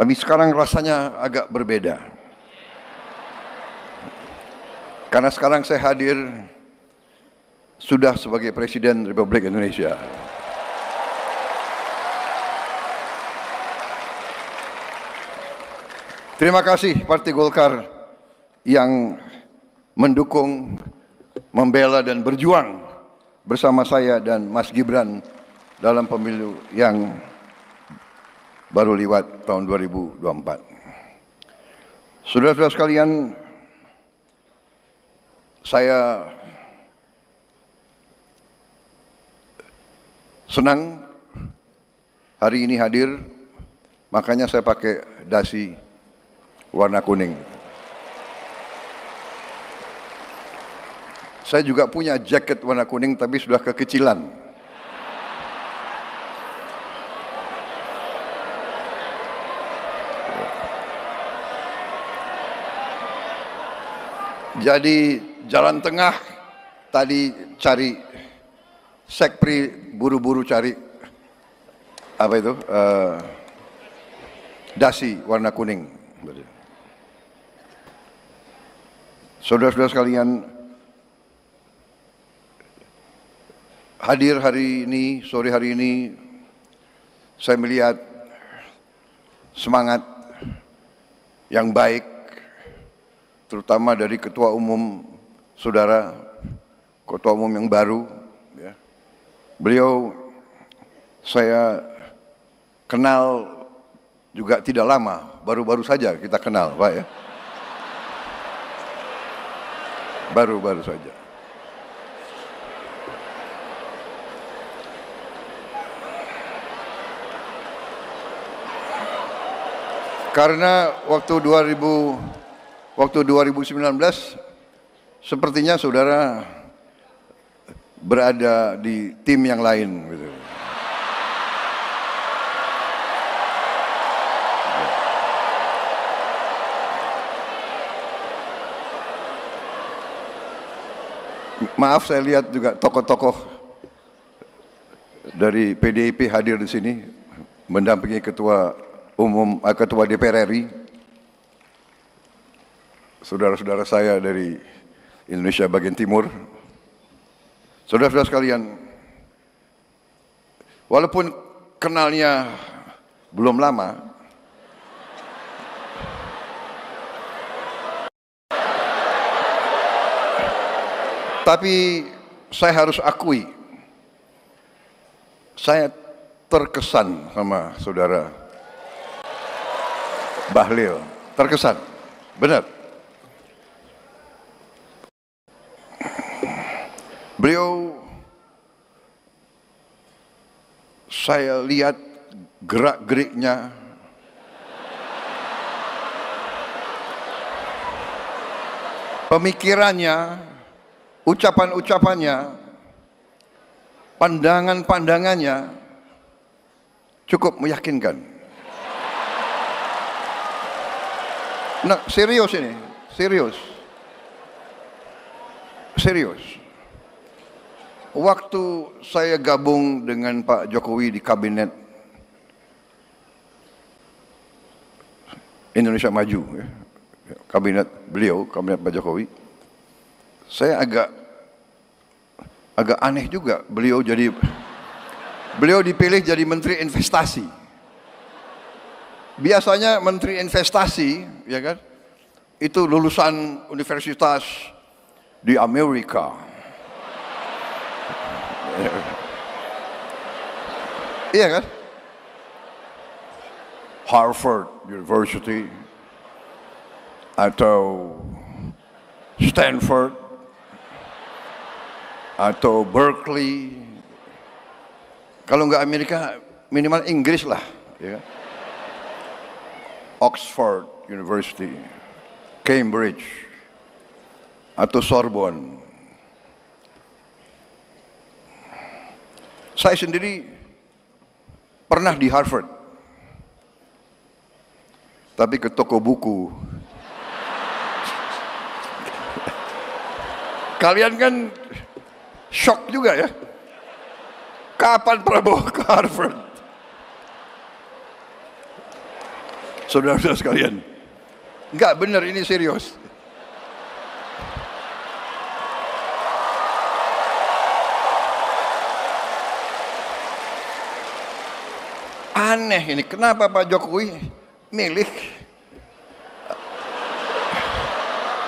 Tapi sekarang rasanya agak berbeda. Karena sekarang saya hadir sudah sebagai Presiden Republik Indonesia. Terima kasih Partai Golkar yang mendukung, membela dan berjuang bersama saya dan Mas Gibran dalam pemilu yang baru lewat tahun 2024. Saudara-saudara sekalian, saya senang hari ini hadir, makanya saya pakai dasi warna kuning. Saya juga punya jaket warna kuning tapi sudah kekecilan. Jadi jalan tengah tadi cari sekpri, buru-buru cari apa itu dasi warna kuning. Saudara-saudara sekalian, hadir hari ini, sore hari ini, saya melihat semangat yang baik, terutama dari Ketua Umum Saudara, Ketua Umum yang baru. Ya. Beliau saya kenal juga tidak lama, baru-baru saja kita kenal, Pak ya. Baru-baru saja. Karena waktu 2019 sepertinya saudara berada di tim yang lain gitu. Maaf, saya lihat juga tokoh-tokoh dari PDIP hadir di sini mendampingi Ketua DPR RI. Saudara-saudara saya dari Indonesia bagian timur. Saudara-saudara sekalian, walaupun kenalnya belum lama, tapi saya harus akui, saya terkesan sama saudara Bahlil, terkesan, benar. Beliau, saya lihat gerak-geriknya, pemikirannya, ucapan-ucapannya, pandangan-pandangannya cukup meyakinkan. Nah, serius ini, serius. Waktu saya gabung dengan Pak Jokowi di Kabinet Indonesia Maju, ya, Kabinet beliau, Kabinet Pak Jokowi, saya agak aneh juga beliau dipilih jadi Menteri Investasi. Biasanya Menteri Investasi, ya kan, itu lulusan universitas di Amerika. Iya kan? Harvard University atau Stanford atau Berkeley. Kalau nggak Amerika, minimal Inggris lah, ya kan? Oxford University, Cambridge, atau Sorbonne. Saya sendiri pernah di Harvard, tapi ke toko buku. Kalian kan shock juga ya. Kapan Prabowo ke Harvard? saudara-saudara sekalian. Enggak benar, ini serius. Aneh ini, kenapa Pak Jokowi milih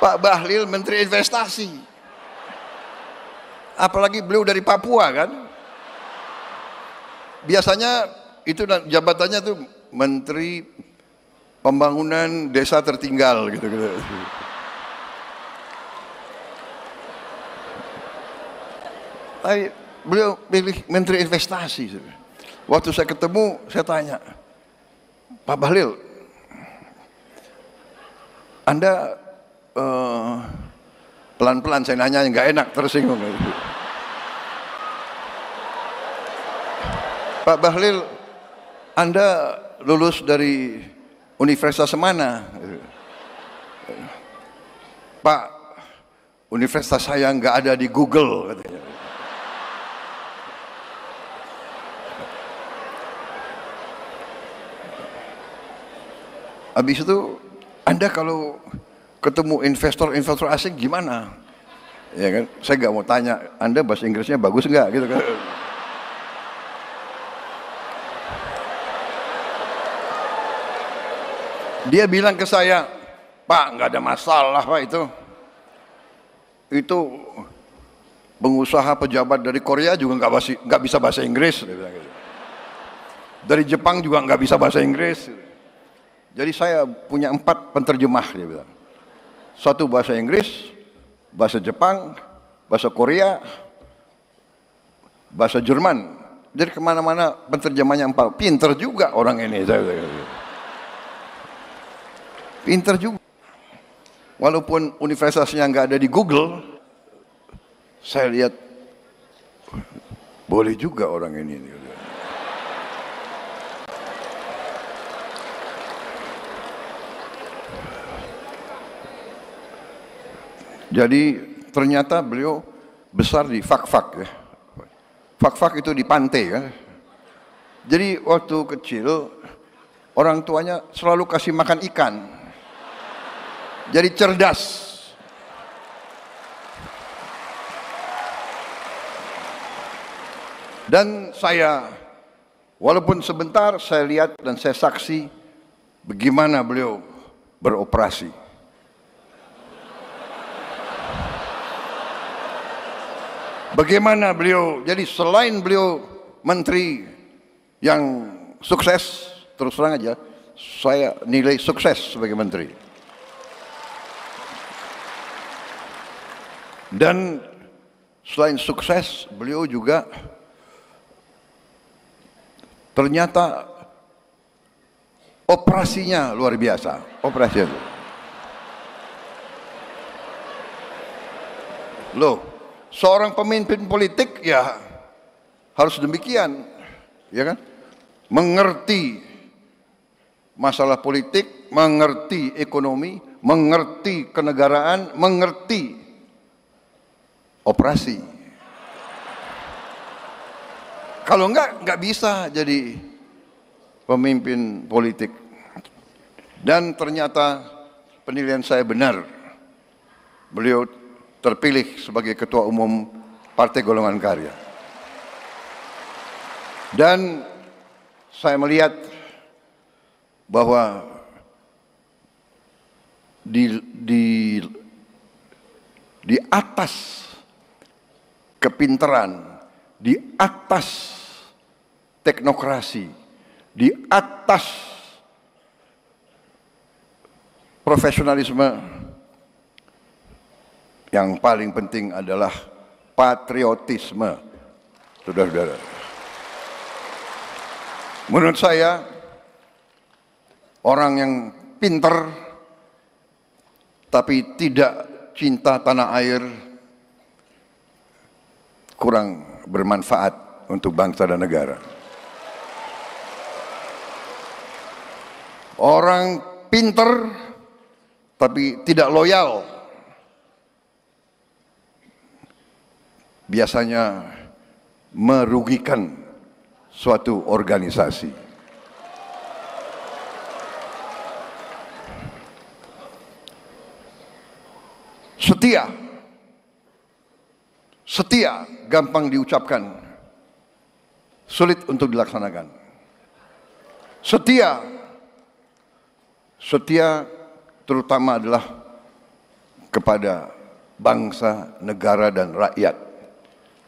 Pak Bahlil Menteri Investasi? Apalagi beliau dari Papua kan? Biasanya itu jabatannya tuh Menteri Pembangunan Desa Tertinggal gitu-gitu. Tapi beliau pilih Menteri Investasi. Waktu saya ketemu, saya tanya, Pak Bahlil, Anda pelan-pelan saya nanya, nggak enak, tersinggung. Pak Bahlil, Anda lulus dari universitas mana? Pak, universitas saya nggak ada di Google, katanya. Habis itu, Anda kalau ketemu investor asing gimana? Ya kan? Saya nggak mau tanya, Anda bahasa Inggrisnya bagus nggak? Gitu kan? Dia bilang ke saya, Pak, nggak ada masalah Pak itu. Itu pengusaha pejabat dari Korea juga nggak bisa bahasa Inggris. Dia bilang gitu. Dari Jepang juga nggak bisa bahasa Inggris. Jadi saya punya 4 penterjemah, dia bilang. 1 bahasa Inggris, bahasa Jepang, bahasa Korea, bahasa Jerman. Jadi kemana-mana penterjemahnya 4. Pinter juga orang ini. Pinter juga. Walaupun universitasnya nggak ada di Google, saya lihat boleh juga orang ini. Jadi ternyata beliau besar di Fak-Fak ya. Fak-Fak itu di pantai kan. Jadi waktu kecil orang tuanya selalu kasih makan ikan. Jadi cerdas. Dan saya walaupun sebentar saya lihat dan saya saksi bagaimana beliau beroperasi. Bagaimana beliau, jadi selain beliau menteri yang sukses, terus terang aja, saya nilai sukses sebagai menteri. Dan selain sukses, beliau juga ternyata operasinya luar biasa. Operasinya. Loh. Seorang pemimpin politik ya harus demikian, ya kan? Mengerti masalah politik, mengerti ekonomi, mengerti kenegaraan, mengerti operasi. Kalau enggak bisa jadi pemimpin politik. Dan ternyata penilaian saya benar. Beliau terpilih sebagai Ketua Umum Partai Golongan Karya. Dan saya melihat bahwa di atas kepintaran, di atas teknokrasi, di atas profesionalisme, yang paling penting adalah patriotisme, saudara-saudara. Menurut saya, orang yang pintar tapi tidak cinta tanah air kurang bermanfaat untuk bangsa dan negara. Orang pintar tapi tidak loyal biasanya merugikan suatu organisasi. Setia. Setia gampang diucapkan, sulit untuk dilaksanakan. Setia terutama adalah kepada bangsa, negara, dan rakyat.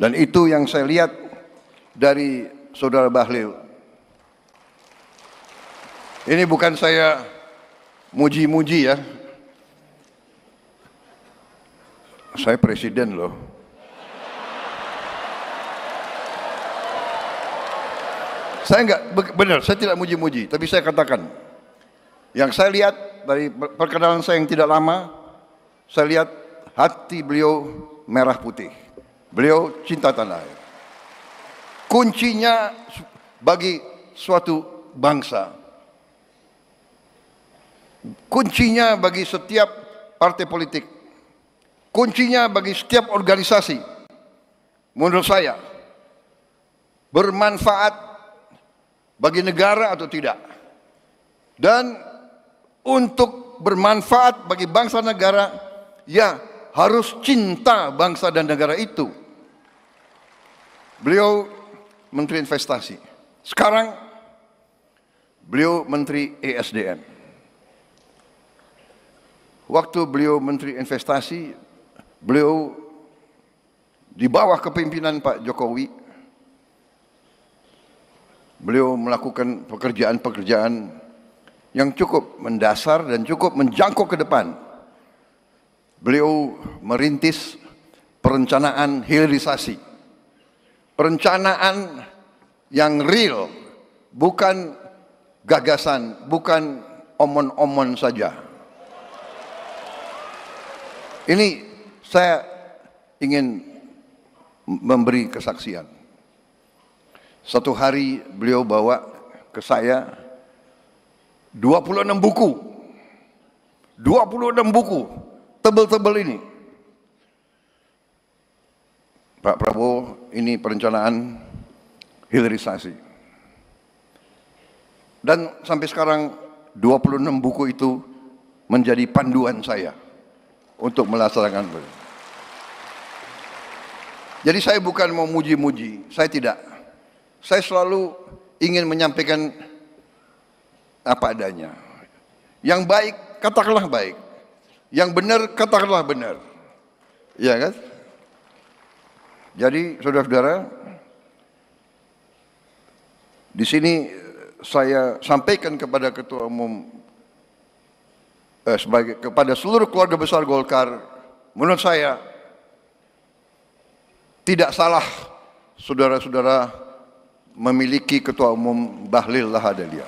Dan itu yang saya lihat dari Saudara Bahlil. Ini bukan saya muji-muji ya. Saya presiden loh. Saya enggak, benar, saya tidak muji-muji, tapi saya katakan, yang saya lihat dari perkenalan saya yang tidak lama, saya lihat hati beliau merah putih. Beliau cinta tanah air. Kuncinya bagi suatu bangsa, kuncinya bagi setiap partai politik, kuncinya bagi setiap organisasi, menurut saya, bermanfaat bagi negara atau tidak. Dan untuk bermanfaat bagi bangsa negara, ya harus cinta bangsa dan negara itu. Beliau Menteri Investasi. Sekarang beliau Menteri ESDM. Waktu beliau Menteri Investasi, beliau di bawah kepemimpinan Pak Jokowi, beliau melakukan pekerjaan-pekerjaan yang cukup mendasar dan cukup menjangkau ke depan. Beliau merintis perencanaan hilirisasi. Perencanaan yang real, bukan gagasan, bukan omon-omon saja. Ini saya ingin memberi kesaksian. Satu hari beliau bawa ke saya 26 buku. 26 buku. Tebel-tebel ini. Pak Prabowo, ini perencanaan hilirisasi. Dan sampai sekarang 26 buku itu menjadi panduan saya untuk melaksanakan. Jadi saya bukan mau muji-muji, saya tidak. Saya selalu ingin menyampaikan apa adanya. Yang baik, katakanlah baik. Yang benar, katakanlah benar. Ya kan? Jadi, saudara-saudara, di sini saya sampaikan kepada Ketua Umum, kepada seluruh keluarga besar Golkar, menurut saya, tidak salah saudara-saudara memiliki Ketua Umum Bahlil Lahadalia.